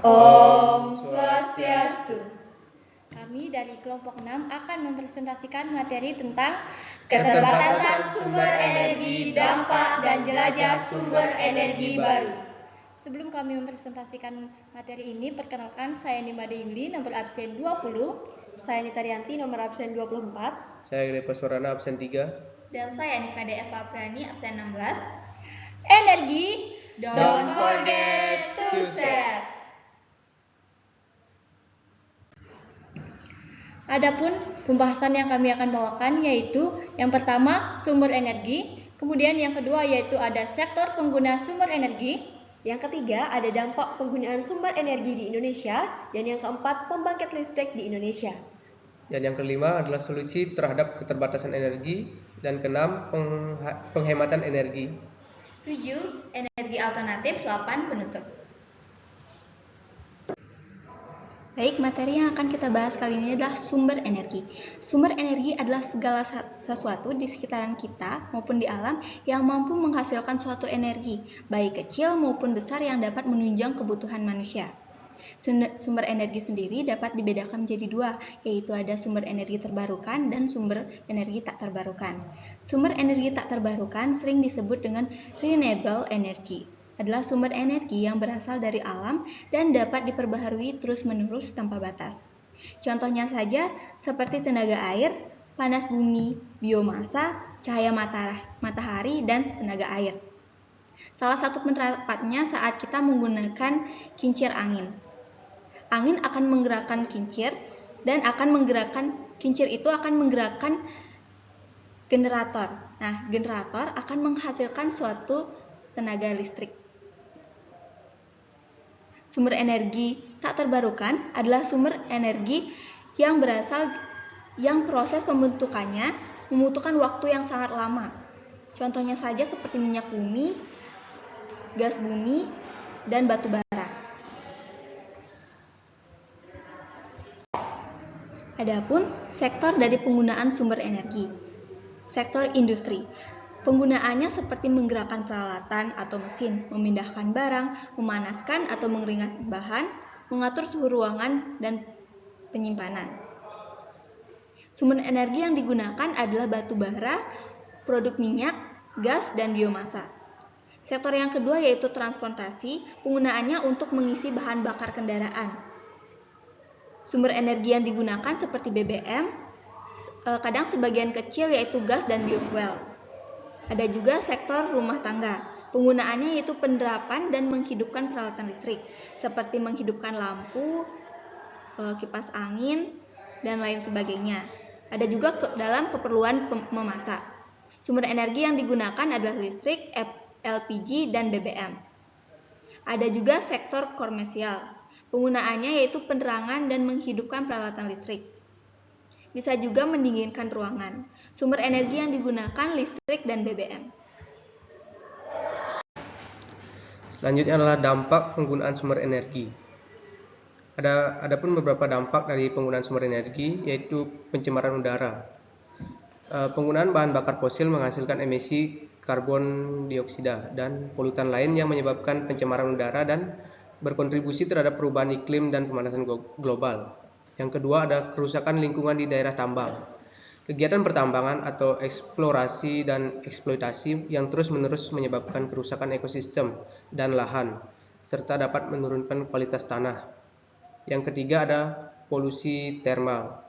Om Swastiastu. Kami dari kelompok 6 akan mempresentasikan materi tentang Keterbatasan sumber energi, dampak dan jelajah sumber energi baru. Sebelum kami mempresentasikan materi ini, perkenalkan saya Nimade Ingli, nomor absen 20. Saya Nita Rianti, nomor absen 24. Saya Gede Paswarana, absen 3. Dan saya Nikade Eva Aprani, absen 16. Energi, Don't forget to save. Adapun pembahasan yang kami akan bawakan yaitu yang pertama sumber energi, kemudian yang kedua yaitu ada sektor pengguna sumber energi, yang ketiga ada dampak penggunaan sumber energi di Indonesia, dan yang keempat pembangkit listrik di Indonesia. Dan yang kelima adalah solusi terhadap keterbatasan energi, dan keenam penghematan energi. 7. Energi alternatif. 8. Penutup. Baik, materi yang akan kita bahas kali ini adalah sumber energi. Sumber energi adalah segala sesuatu di sekitaran kita maupun di alam yang mampu menghasilkan suatu energi, baik kecil maupun besar yang dapat menunjang kebutuhan manusia. Sumber energi sendiri dapat dibedakan menjadi dua, yaitu ada sumber energi terbarukan dan sumber energi tak terbarukan. Sumber energi tak terbarukan sering disebut dengan renewable energy. Adalah sumber energi yang berasal dari alam dan dapat diperbaharui terus-menerus tanpa batas. Contohnya saja seperti tenaga air, panas bumi, biomasa, cahaya matahari, dan tenaga air. Salah satu penerapannya saat kita menggunakan kincir angin. Angin akan menggerakkan kincir dan kincir itu akan menggerakkan generator. Nah, generator akan menghasilkan suatu tenaga listrik. Sumber energi tak terbarukan adalah sumber energi yang proses pembentukannya membutuhkan waktu yang sangat lama. Contohnya saja seperti minyak bumi, gas bumi, dan batu bara. Adapun sektor dari penggunaan sumber energi. Sektor industri. Penggunaannya seperti menggerakkan peralatan atau mesin, memindahkan barang, memanaskan atau mengeringkan bahan, mengatur suhu ruangan, dan penyimpanan. Sumber energi yang digunakan adalah batu bara, produk minyak, gas, dan biomasa. Sektor yang kedua yaitu transportasi, penggunaannya untuk mengisi bahan bakar kendaraan. Sumber energi yang digunakan seperti BBM, kadang sebagian kecil yaitu gas dan biofuel. Ada juga sektor rumah tangga. Penggunaannya yaitu penerapan dan menghidupkan peralatan listrik, seperti menghidupkan lampu, kipas angin, dan lain sebagainya. Ada juga dalam keperluan memasak. Sumber energi yang digunakan adalah listrik, LPG, dan BBM. Ada juga sektor komersial. Penggunaannya yaitu penerangan dan menghidupkan peralatan listrik. Bisa juga mendinginkan ruangan. Sumber energi yang digunakan listrik dan BBM. Selanjutnya adalah dampak penggunaan sumber energi. Adapun beberapa dampak dari penggunaan sumber energi yaitu pencemaran udara. Penggunaan bahan bakar fosil menghasilkan emisi karbon dioksida dan polutan lain yang menyebabkan pencemaran udara dan berkontribusi terhadap perubahan iklim dan pemanasan global. Yang kedua ada kerusakan lingkungan di daerah tambang. Kegiatan pertambangan atau eksplorasi dan eksploitasi yang terus-menerus menyebabkan kerusakan ekosistem dan lahan, serta dapat menurunkan kualitas tanah. Yang ketiga ada polusi termal.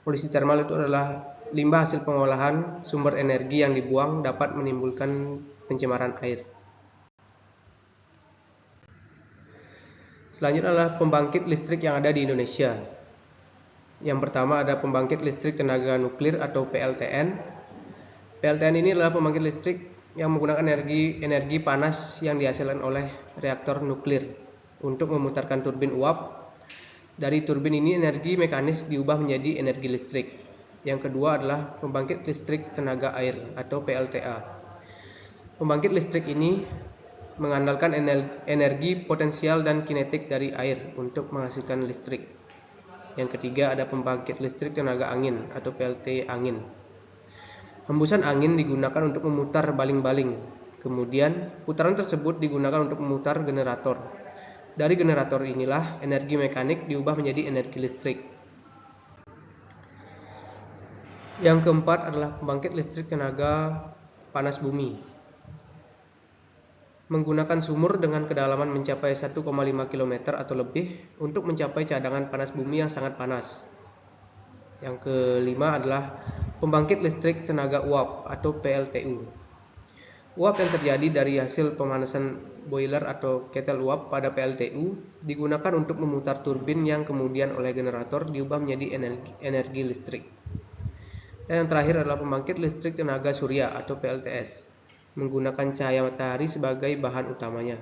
Polusi termal itu adalah limbah hasil pengolahan sumber energi yang dibuang dapat menimbulkan pencemaran air. Selanjutnya adalah pembangkit listrik yang ada di Indonesia. Yang pertama ada pembangkit listrik tenaga nuklir atau PLTN. PLTN ini adalah pembangkit listrik yang menggunakan energi panas yang dihasilkan oleh reaktor nuklir untuk memutarkan turbin uap. Dari turbin ini energi mekanis diubah menjadi energi listrik. Yang kedua adalah pembangkit listrik tenaga air atau PLTA. Pembangkit listrik ini mengandalkan energi potensial dan kinetik dari air untuk menghasilkan listrik. Yang ketiga ada pembangkit listrik tenaga angin atau PLT angin. Hembusan angin digunakan untuk memutar baling-baling. Kemudian putaran tersebut digunakan untuk memutar generator. Dari generator inilah energi mekanik diubah menjadi energi listrik. Yang keempat adalah pembangkit listrik tenaga panas bumi. Menggunakan sumur dengan kedalaman mencapai 1,5 km atau lebih untuk mencapai cadangan panas bumi yang sangat panas. Yang kelima adalah pembangkit listrik tenaga uap atau PLTU. Uap yang terjadi dari hasil pemanasan boiler atau ketel uap pada PLTU digunakan untuk memutar turbin yang kemudian oleh generator diubah menjadi energi listrik. Dan yang terakhir adalah pembangkit listrik tenaga surya atau PLTS, menggunakan cahaya matahari sebagai bahan utamanya.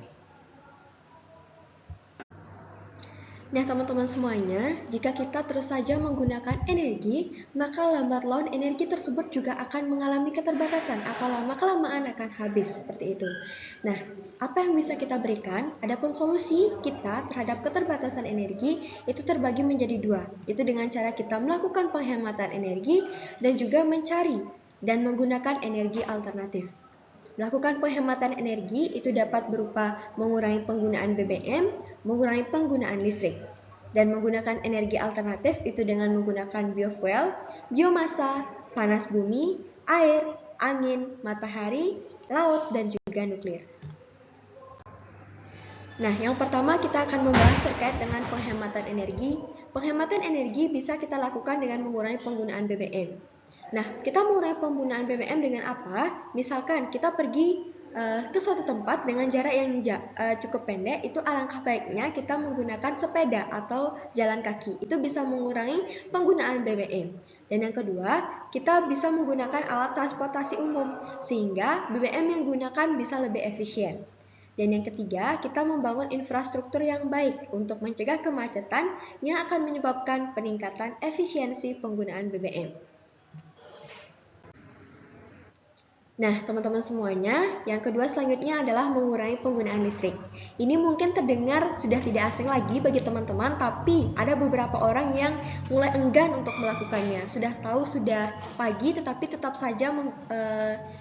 Nah, teman-teman semuanya, jika kita terus saja menggunakan energi, maka lambat laun energi tersebut juga akan mengalami keterbatasan atau lama-kelamaan akan habis seperti itu. Nah, apa yang bisa kita berikan? Adapun solusi kita terhadap keterbatasan energi itu terbagi menjadi dua, itu dengan cara kita melakukan penghematan energi dan juga mencari dan menggunakan energi alternatif. Melakukan penghematan energi itu dapat berupa mengurangi penggunaan BBM, mengurangi penggunaan listrik, dan menggunakan energi alternatif itu dengan menggunakan biofuel, biomasa, panas bumi, air, angin, matahari, laut, dan juga nuklir. Nah, yang pertama kita akan membahas terkait dengan penghematan energi. Penghematan energi bisa kita lakukan dengan mengurangi penggunaan BBM. Nah, kita mengurangi penggunaan BBM dengan apa? Misalkan kita pergi ke suatu tempat dengan jarak yang cukup pendek, itu alangkah baiknya kita menggunakan sepeda atau jalan kaki. Itu bisa mengurangi penggunaan BBM. Dan yang kedua, kita bisa menggunakan alat transportasi umum sehingga BBM yang digunakan bisa lebih efisien. Dan yang ketiga, kita membangun infrastruktur yang baik untuk mencegah kemacetan yang akan menyebabkan peningkatan efisiensi penggunaan BBM. Nah, teman-teman semuanya, yang kedua selanjutnya adalah mengurangi penggunaan listrik. Ini mungkin terdengar sudah tidak asing lagi bagi teman-teman, tapi ada beberapa orang yang mulai enggan untuk melakukannya. Sudah tahu sudah pagi, tetapi tetap saja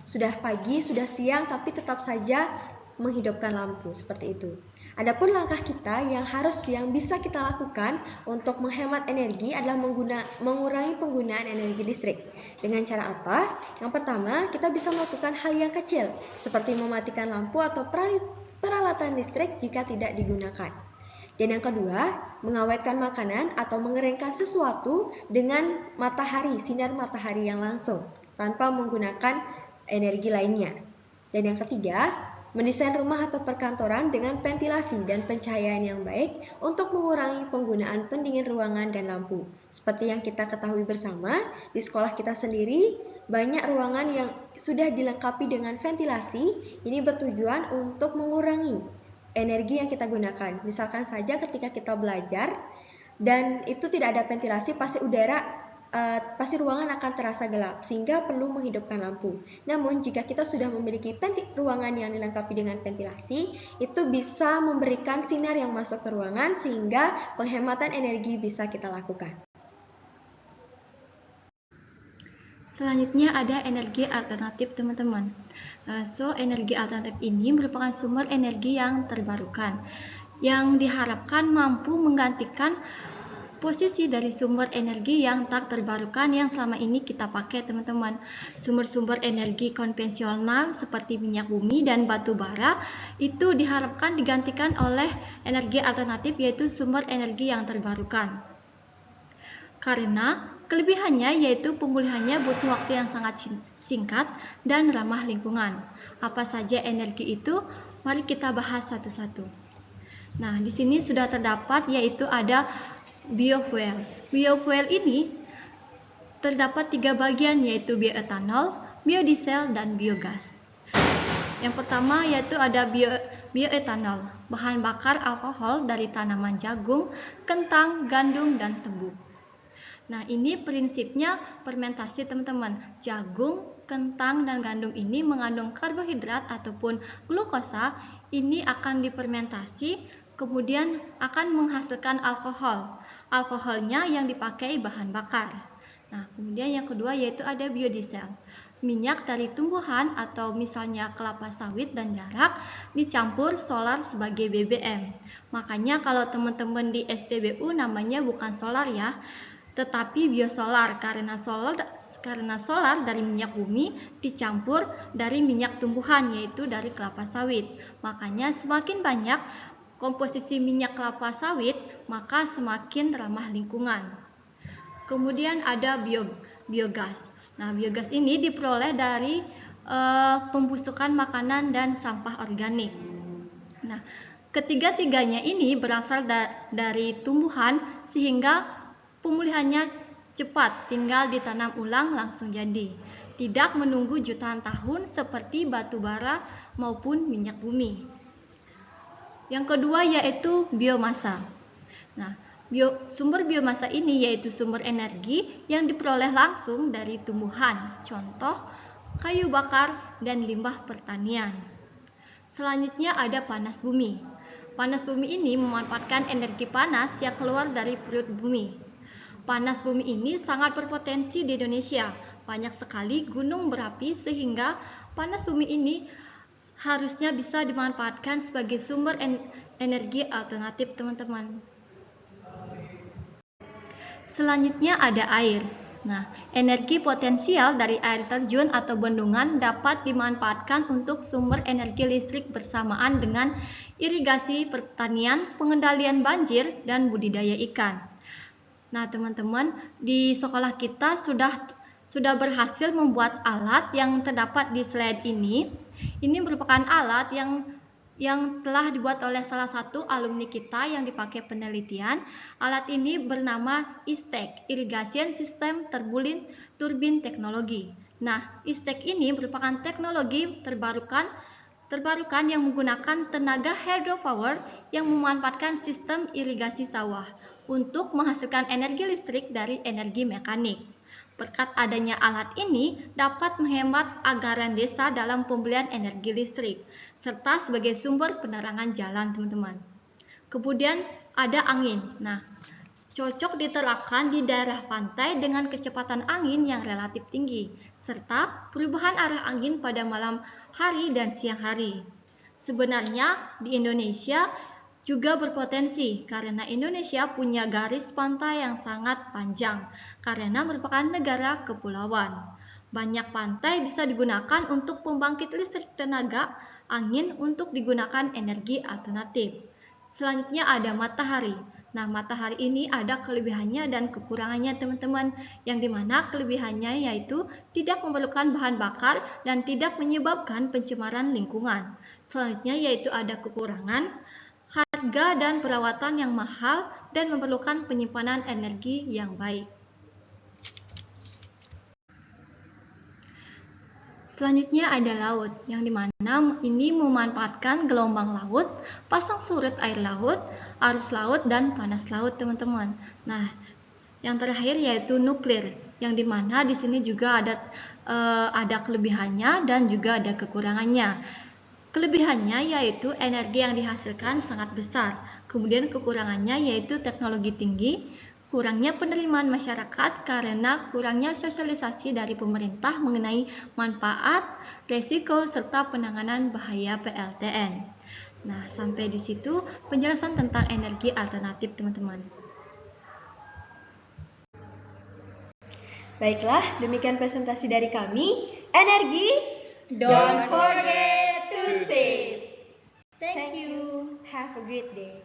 sudah pagi, sudah siang, tapi tetap saja menghidupkan lampu seperti itu. Adapun langkah kita yang bisa kita lakukan untuk menghemat energi adalah mengurangi penggunaan energi listrik. Dengan cara apa? Yang pertama, kita bisa melakukan hal yang kecil seperti mematikan lampu atau peralatan listrik jika tidak digunakan. Dan yang kedua, mengawetkan makanan atau mengeringkan sesuatu dengan sinar matahari yang langsung tanpa menggunakan energi lainnya. Dan yang ketiga, mendesain rumah atau perkantoran dengan ventilasi dan pencahayaan yang baik untuk mengurangi penggunaan pendingin ruangan dan lampu. Seperti yang kita ketahui bersama, di sekolah kita sendiri banyak ruangan yang sudah dilengkapi dengan ventilasi. Ini bertujuan untuk mengurangi energi yang kita gunakan. Misalkan saja ketika kita belajar dan itu tidak ada ventilasi, pasti ruangan akan terasa gelap sehingga perlu menghidupkan lampu. Namun jika kita sudah memiliki ruangan yang dilengkapi dengan ventilasi, itu bisa memberikan sinar yang masuk ke ruangan sehingga penghematan energi bisa kita lakukan. Selanjutnya ada energi alternatif, teman-teman. Energi alternatif ini merupakan sumber energi yang terbarukan yang diharapkan mampu menggantikan posisi dari sumber energi yang tak terbarukan yang selama ini kita pakai, teman-teman. Sumber-sumber energi konvensional seperti minyak bumi dan batu bara itu diharapkan digantikan oleh energi alternatif, yaitu sumber energi yang terbarukan. Karena kelebihannya yaitu pemulihannya butuh waktu yang sangat singkat dan ramah lingkungan. Apa saja energi itu? Mari kita bahas satu-satu. Nah, di sini sudah terdapat yaitu ada biofuel. Biofuel ini terdapat 3 bagian yaitu bioetanol, biodiesel, dan biogas. Yang pertama yaitu ada bioetanol, bahan bakar alkohol dari tanaman jagung, kentang, gandum, dan tebu. Nah, ini prinsipnya fermentasi, teman-teman. Jagung, kentang, dan gandum ini mengandung karbohidrat ataupun glukosa. Ini akan difermentasi, kemudian akan menghasilkan alkohol. Alkoholnya yang dipakai bahan bakar. Nah, kemudian yang kedua yaitu ada biodiesel. Minyak dari tumbuhan atau misalnya kelapa sawit dan jarak dicampur solar sebagai BBM. Makanya kalau teman-teman di SPBU namanya bukan solar ya, tetapi biosolar karena solar dari minyak bumi dicampur dari minyak tumbuhan yaitu dari kelapa sawit. Makanya semakin banyak komposisi minyak kelapa sawit, maka semakin ramah lingkungan. Kemudian ada biogas. Nah, biogas ini diperoleh dari pembusukan makanan dan sampah organik. Nah, ketiga-tiganya ini berasal dari tumbuhan sehingga pemulihannya cepat, tinggal ditanam ulang langsung jadi. Tidak menunggu jutaan tahun seperti batu bara maupun minyak bumi. Yang kedua yaitu biomasa. Nah, sumber biomasa ini yaitu sumber energi yang diperoleh langsung dari tumbuhan, contoh kayu bakar dan limbah pertanian. Selanjutnya ada panas bumi. Panas bumi ini memanfaatkan energi panas yang keluar dari perut bumi. Panas bumi ini sangat berpotensi di Indonesia. Banyak sekali gunung berapi sehingga panas bumi ini harusnya bisa dimanfaatkan sebagai sumber energi alternatif, teman-teman. Selanjutnya ada air. Nah, energi potensial dari air terjun atau bendungan dapat dimanfaatkan untuk sumber energi listrik bersamaan dengan irigasi pertanian, pengendalian banjir, dan budidaya ikan. Nah, teman-teman, di sekolah kita sudah berhasil membuat alat yang terdapat di slide ini. Ini merupakan alat yang telah dibuat oleh salah satu alumni kita yang dipakai penelitian. Alat ini bernama ISTEC, Irrigation System Turbine Technology. Nah, ISTEC ini merupakan teknologi terbarukan yang menggunakan tenaga hydropower yang memanfaatkan sistem irigasi sawah untuk menghasilkan energi listrik dari energi mekanik. Berkat adanya alat ini dapat menghemat anggaran desa dalam pembelian energi listrik, serta sebagai sumber penerangan jalan, teman-teman. Kemudian ada angin. Nah, cocok diterapkan di daerah pantai dengan kecepatan angin yang relatif tinggi, serta perubahan arah angin pada malam hari dan siang hari. Sebenarnya di Indonesia juga berpotensi karena Indonesia punya garis pantai yang sangat panjang karena merupakan negara kepulauan. Banyak pantai bisa digunakan untuk pembangkit listrik tenaga angin untuk digunakan energi alternatif. Selanjutnya ada matahari. Nah, matahari ini ada kelebihannya dan kekurangannya, teman-teman. Yang dimana kelebihannya yaitu tidak memerlukan bahan bakar dan tidak menyebabkan pencemaran lingkungan. Selanjutnya yaitu ada kekurangan, harga dan perawatan yang mahal dan memerlukan penyimpanan energi yang baik. Selanjutnya ada laut, yang dimana ini memanfaatkan gelombang laut, pasang surut air laut, arus laut, dan panas laut, teman-teman. Nah, yang terakhir yaitu nuklir, yang dimana di sini juga ada kelebihannya dan juga ada kekurangannya. Kelebihannya yaitu energi yang dihasilkan sangat besar, kemudian kekurangannya yaitu teknologi tinggi, kurangnya penerimaan masyarakat karena kurangnya sosialisasi dari pemerintah mengenai manfaat, resiko, serta penanganan bahaya PLTN. Nah, sampai di situ penjelasan tentang energi alternatif, teman-teman. Baiklah, demikian presentasi dari kami. Energi, Don't forget to save. Thank you. Have a great day.